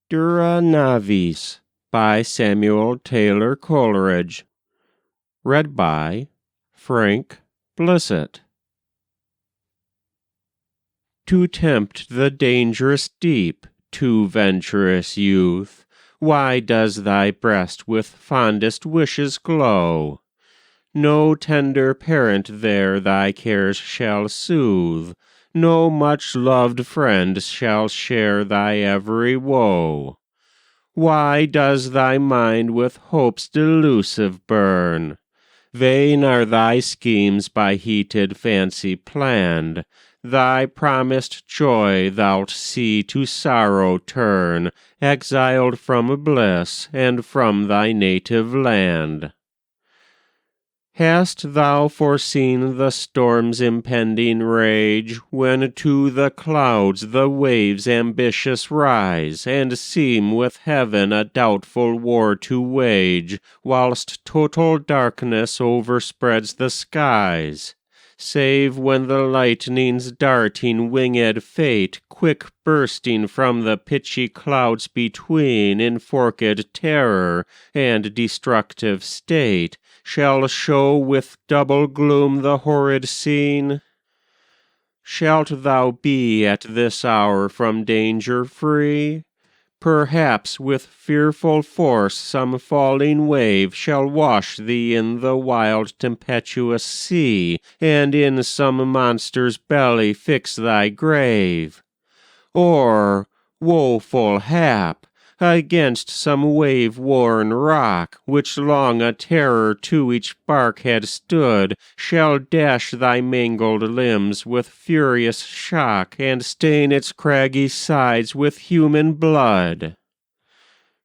Dura Navis by Samuel Taylor Coleridge. Read by Frank Blissett. To tempt the dangerous deep, too venturous youth, why does thy breast with fondest wishes glow? No tender parent there thy cares shall soothe, no much-loved friend shall share thy every woe. Why does thy mind with hopes delusive burn? Vain are thy schemes by heated fancy planned. Thy promised joy thou'lt see to sorrow turn, exiled from bliss and from thy native land. Hast thou foreseen the storm's impending rage, when to the clouds the waves ambitious rise, and seem with heaven a doubtful war to wage, whilst total darkness overspreads the skies? Save when the lightning's darting winged fate, quick bursting from the pitchy clouds between, in forked terror and destructive state, shall show with double gloom the horrid scene? Shalt thou be at this hour from danger free? Perhaps with fearful force some falling wave shall wash thee in the wild tempestuous sea, and in some monster's belly fix thy grave. Or, woeful hap, against some wave-worn rock, which long a terror to each bark had stood, shall dash thy mangled limbs with furious shock, and stain its craggy sides with human blood.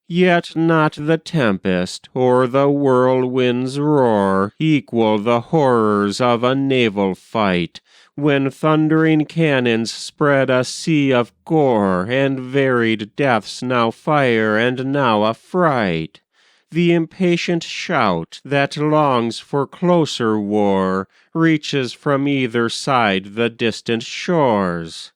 Yet not the tempest or the whirlwind's roar equal the horrors of a naval fight, when thundering cannons spread a sea of gore, and varied deaths now fire and now affright. The impatient shout that longs for closer war reaches from either side the distant shores,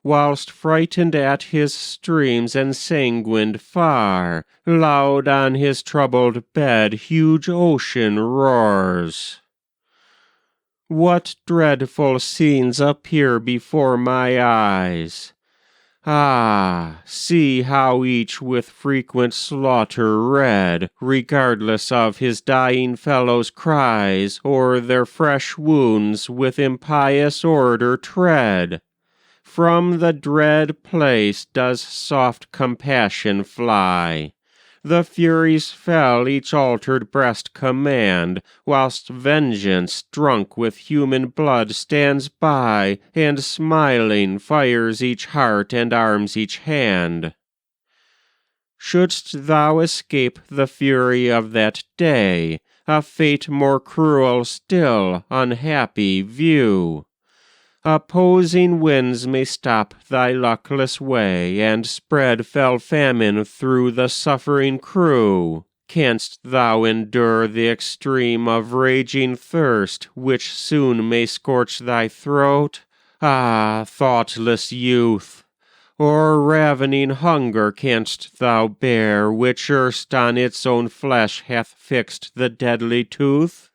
whilst frightened at his streams ensanguined far, loud on his troubled bed huge ocean roars. What dreadful scenes appear before my eyes! Ah, see how each with frequent slaughter red, regardless of his dying fellows' cries, o'er their fresh wounds with impious order tread. From the dread place does soft compassion fly. The Furies fell each altered breast command, whilst vengeance, drunk with human blood, stands by, and smiling fires each heart and arms each hand. Shouldst thou escape the fury of that day, a fate more cruel still, unhappy, view. Opposing winds may stop thy luckless way, and spread fell famine through the suffering crew. Canst thou endure the extreme of raging thirst, which soon may scorch thy throat? Ah, thoughtless youth! Or ravening hunger canst thou bear, which erst on its own flesh hath fixed the deadly tooth?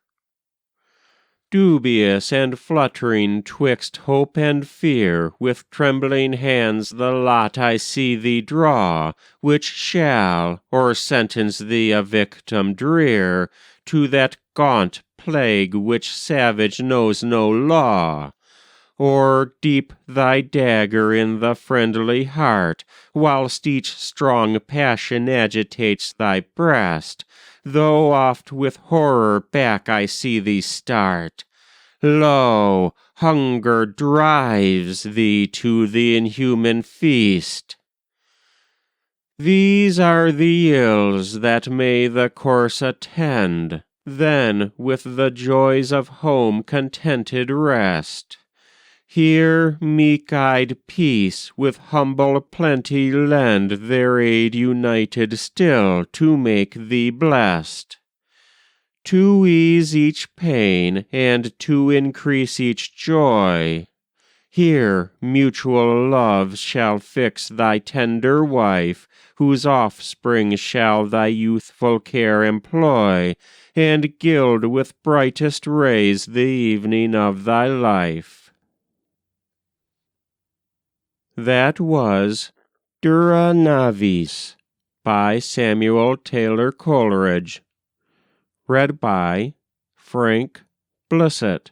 Dubious and fluttering twixt hope and fear, with trembling hands the lot I see thee draw, which shall, or sentence thee a victim drear, to that gaunt plague which savage knows no law. Or deep thy dagger in the friendly heart, whilst each strong passion agitates thy breast, though oft with horror back I see thee start. Lo, hunger drives thee to the inhuman feast. These are the ills that may the course attend, then with the joys of home contented rest. Here meek-eyed peace with humble plenty lend their aid united still to make thee blest. To ease each pain and to increase each joy, Here mutual love shall fix thy tender wife, whose offspring shall thy youthful care employ, and gild with brightest rays the evening of thy life. That was Dura Navis by Samuel Taylor Coleridge. Read by Frank Blissett.